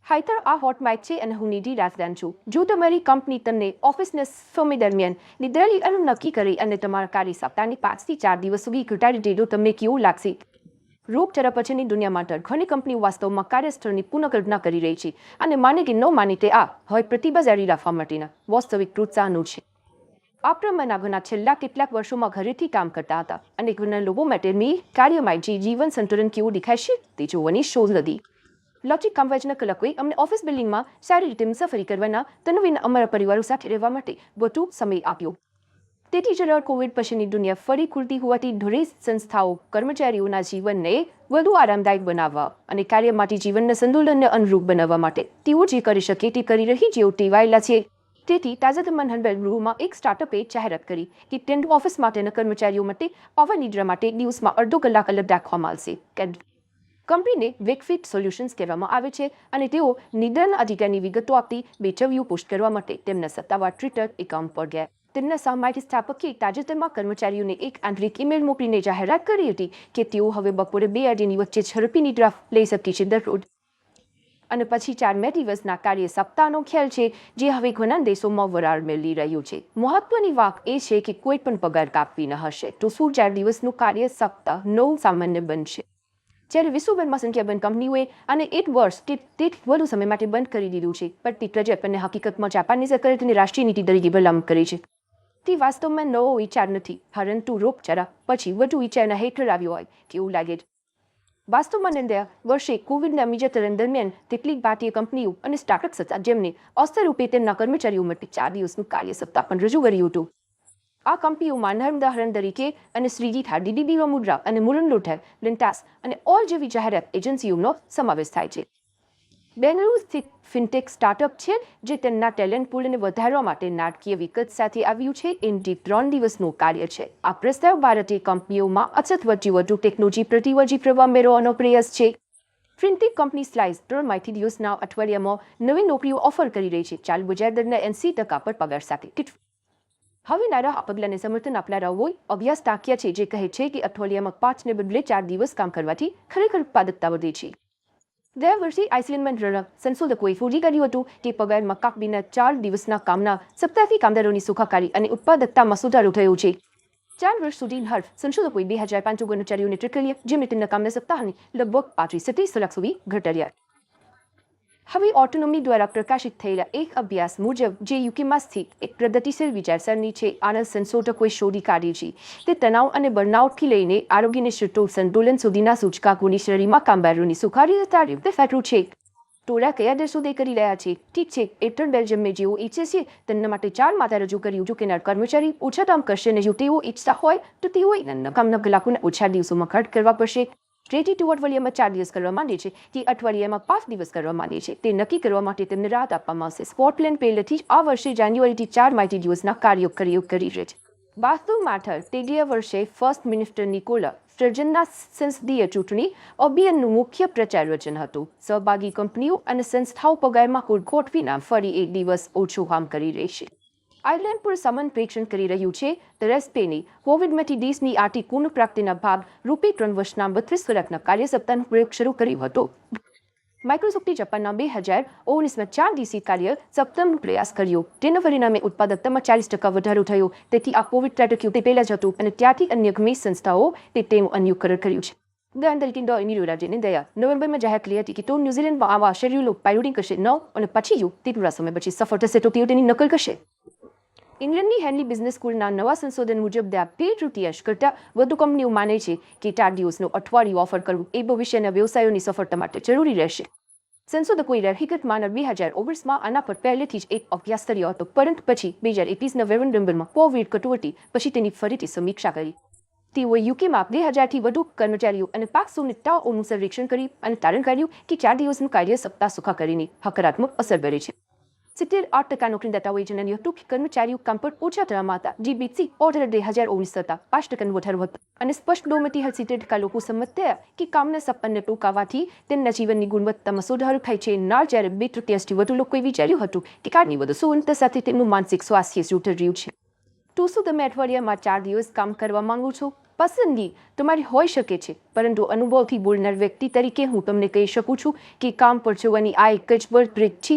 હાઈતર આ hot Mike છે અને હું નિધિ રાજદાન છું. જો તમારી કંપની તમને ઓફિસના સમય દરમિયાન નિદ્રાલી અને નક્કી કરી અને તમારા કાર્ય સપ્તાહની 5 થી 4 દિવસ સુધી ઘટાડી દે તો તમને કેવું લાગશે? રોગચાળા પછીની દુનિયામાં ઘણી કંપનીઓ વાસ્તવમાં કાર્યસ્થળની પુનઃકલ્પના કરી રહી છે અને માને કે ન માને તે આ હવે પ્રતિભા જારી રાખવા માટેના વાસ્તવિક પ્રોત્સાહનો છે. આ પ્રમાણના છેલ્લા કેટલાક વર્ષોમાં ઘરેથી કામ કરતા હતા અને ઘણા લોકો માટે કાર્યમાં જીવન સંતુલન કેવું દેખાશે તે જોવાની શોધ લીધી. લવચીક કામકાજના કલાકોએ અમને ઓફિસ બિલ્ડિંગમાં સારી રીતે મુસાફરી કરવાના તનવીને અમારા પરિવારો સાથે રહેવા માટે વધુ સમય આપ્યો. તેથી જ કોવિડ પછીની દુનિયા ફરી ખુલતી હોવાથી દરેક સંસ્થાઓ કર્મચારીઓના જીવનને વધુ આરામદાયક બનાવવા અને કાર્ય માટે જીવનના સંતુલનને અનુરૂપ બનાવવા માટે તેઓ જે કરી શકે તે કરી રહી જેઓ ટેવાયેલા છે. તેથી તાજેતરમાં બેંગલુરુમાં એક સ્ટાર્ટઅપે જાહેરાત કરી કે તેમના ઓફિસ માટેના કર્મચારીઓ માટે પાવર નિદ્રા માટે દિવસમાં અડધો કલાક અલગ રાખવામાં આવશે. કંપનીને વેકફિટ સોલ્યુશન્સ કહેવામાં આવે છે અને તેઓ નિદાનના અધિકારની વિગતો આપતી બે છબીઓ પોસ્ટ કરવા માટે તેમના સત્તાવાર ટ્વિટર એકાઉન્ટ પર ગયા. તેમના સામાજિક સ્થાપકે તાજેતરમાં કર્મચારીઓને એક આંતરિક ઈમેલ મોકલીને જાહેરાત કરી હતી કે તેઓ હવે બપોરે 2 વાગ્યાની વચ્ચે ઝડપી નિદ્રા લઈ શકે છે દરરોજ. અને પછી 4 દિવસના કાર્ય સપ્તાહનો ખ્યાલ છે જે હવે ઘણા દેશોમાં વરાળ મેળવી રહ્યો છે. મહત્વની વાત એ છે કે કોઈ પણ પગાર કાપવી ન હશે તો શું 4 દિવસનું કાર્ય સપ્તાહ નવ સામાન્ય બનશે. જ્યારે વિશ્વભરમાં સંખ્યાબંધ કંપનીઓએ આને 1 વર્ષ કે તેથી વધુ સમય માટે બંધ કરી દીધું છે પણ તે પ્રોજેક્ટ અને હકીકતમાં જાપાનની સરકારે તેની રાષ્ટ્રીય નીતિ તરીકે ભલામણ કરી છે. તે વાસ્તવમાં નવો વિચાર નથી પરંતુ રોગચાળા પછી વધુ વિચારના હેઠળ આવ્યો હોય તેવું લાગે છે. વાસ્તવમાં વર્ષે કોવિડના બીજા તરણ દરમિયાન કેટલીક ભારતીય કંપનીઓ અને સ્ટાર્ટઅપ્સ હતા જેમને અસ્તર રૂપે તેમના કર્મચારીઓ માટે 4 દિવસનું કાર્ય સપ્તાહ પણ રજૂ કર્યું હતું. આ કંપનીઓમાં ઉદાહરણ તરીકે અને શ્રીજીથા ડીડીબી મુદ્રા અને મુરન લોથર લિન્ટાસ અને ઓલ જેવી જાહેરાત એજન્સીઓનો સમાવેશ થાય છે. બેંગલુરુ સ્થિત ફિનટેક સ્ટાર્ટઅપ છે જે તેમના ટેલેન્ટ પૂલને વધારવા માટે નાટકીય વિકલ્પ સાથે આવ્યું છે. એનડી 3 દિવસનું કાર્ય છે. આ પ્રસ્તાવ ભારતીય કંપનીઓમાં અછત વચ્ચે વધુ ટેકનોલોજી પ્રતિવર્તી પ્રવાહ મેળવવાનો પ્રયાસ છે. ફિનટેક કંપની સ્લાઇસ 3 દિવસના અઠવાડિયામાં નવી નોકરીઓ ઓફર કરી રહી છે. ચાલુ બજાર દરના 80% પર પગાર સાથે. હવે નારા આ પગલાને સમર્થન આપનારાઓએ અભ્યાસ ટાંક્યા છે જે કહે છે કે અઠવાડિયામાં 5 ને બદલે 4 દિવસ કામ કરવાથી ખરેખર ઉત્પાદકતા વધે છે. ગયા વર્ષે આઇસલેન્ડમાં સંશોધકોએ શોધી કાઢ્યું હતું કે પગારમાં કાપીના 4 દિવસના કામના સપ્તાહથી કામદારોની સુખાકારી અને ઉત્પાદકતામાં સુધારો થયો છે. 4 વર્ષ સુધી સંશોધકોએ 2500 કર્મચારીઓને ટ્રેક કર્યા જેમણે તેમના કામના સપ્તાહને લગભગ 35 કલાક સુધી ઘટાડ્યા. હવે ઓટોનોમી દ્વારા પ્રકાશિત થયેલા એક અભ્યાસ મુજબ જે યુકેમાં સ્થિત એક પ્રગતિશીલ વિચારસરણી છે આના સંશોધકોએ શોધી કાઢી છે તે તણાવ અને બર્નઆઉટથી લઈને આરોગ્યને સંતુલન સુધીના સૂચકાંકોની શ્રેણીમાં કામદારોની સુખાકારીતા ફેરવું છે. ટોળા કયા દેશો તે કરી રહ્યા છે? ઠીક છે, એટર્ન બેલ્જિયમે જેઓ ઈચ્છે છે તેમના માટે 4 માતા રજૂ કર્યું જો કે કર્મચારી ઓછા કામ કરશે અને જો તેઓ ઈચ્છતા હોય તો તેઓએ કામના કલાકોના ઓછા દિવસોમાં ખર્ચ કરવા પડશે. ટ્રેટી ટુ અઠવાડિયામાં 4 દિવસ કરવા માંગે છે કે અઠવાડિયામાં 5 દિવસ કરવા માંગે છે તે નક્કી કરવા માટે તેમને રાહત આપવામાં આવશે. સ્કોટલેન્ડ પહેલેથી જ આ વર્ષે જાન્યુઆરીથી 4 દિવસના કાર્યો કરી રહી છે. વાસ્તવમાં તે ગયા વર્ષે ફર્સ્ટ મિનિસ્ટર નિકોલા સ્ટર્જનના સંસદીય ચૂંટણી અભિયાનનું મુખ્ય પ્રચાર વચન હતું. સહભાગી કંપનીઓ અને સંસ્થાઓ પગારમાં કુલકોટ વિના ફરી 1 દિવસ ઓછું કામ કરી રહી છે. આયર્લેન્ડ પર સમાન પરીક્ષણ કરી રહ્યું છે. સ્પેને કોવિડમાંથી દેશની આર્થિક પુનઃપ્રાપ્તિના ભાગ રૂપે 3 વર્ષના 32 કલાકના કાર્ય સપ્તાહનો પ્રયોગ શરૂ કર્યો હતો. માઇક્રોસોફ્ટે જાપાનના 2019માં 4 દિવસીય કાર્ય સપ્તાહનો પ્રયાસ કર્યો. તેના પરિણામે ઉત્પાદકતામાં 40% વધારો થયો. તેથી આ કોવિડ ત્રાટક્યું તે પહેલા જ હતું અને ત્યારથી અન્ય ઘણી સંસ્થાઓ તેનું અનુકરણ કર્યું છે. ઉદાહરણ તરીકે નીરોરાજને નવેમ્બરમાં જાહેર કરી હતી કે તેઓ ન્યૂઝીલેન્ડમાં આવા શેડ્યુલો પાયલોટિંગ કરશે 9 અને પછી જો તે થોડા સમય પછી સફળ થશે તો તેઓ તેની નકલ કરશે. ઇંગ્લેન્ડની હેનલી બિઝનેસ સ્કૂલના નવા સંશોધન મુજબ 2/3 કરતાં વધુ કંપનીઓ માને છે કે 4 દિવસનું અઠવાડિયું ઓફર કરવું એ ભવિષ્યના વ્યવસાયોની સફળતા માટે જરૂરી રહેશે. સંશોધકોએ હકીકતમાં 2019માં આના પર પહેલેથી જ એક અભ્યાસ કર્યો હતો પરંતુ પછી 2021ના નવેમ્બરમાં કોવિડ કટોકટી પછી તેની ફરીથી સમીક્ષા કરી. તેઓએ યુકેમાં 2000થી વધુ કર્મચારીઓ અને 500 નેતાઓનું સર્વેક્ષણ કરી અને તારણ કાઢ્યું કે 4 દિવસનું કાર્ય સપ્તાહ સુખાકારીની હકારાત્મક અસર કરે છે. 78% નોકરીદાતાઓએ જણાવ્યું હતું કે કર્મચારીઓ કામ પર ઓછા તણાવમાં હતા જે બીજી ઓર્ડર 2019 કરતાં 5% વધારો હતો અને સ્પષ્ટ બહુમતી 70% લોકો સંમત થયા કે કામના સપ્તાહને ટૂંકાવવાથી તેમના જીવનની ગુણવત્તામાં સુધારો થાય છે. જ્યારે 2/3થી વધુ લોકોએ વિચાર્યું હતું કે કાર્યની વધુ સુગમતા સાથે તેમનું માનસિક સ્વાસ્થ્ય સુધરી રહ્યું છે. તો શું તમે અઠવાડિયામાં 4 દિવસ કામ કરવા માંગો છો? પસંદગી તમારી હોઈ શકે છે, પરંતુ અનુભવથી બોલનાર વ્યક્તિ તરીકે હું તમને કહી શકું છું કે કામ પર જવાની આ એક જ રીત છે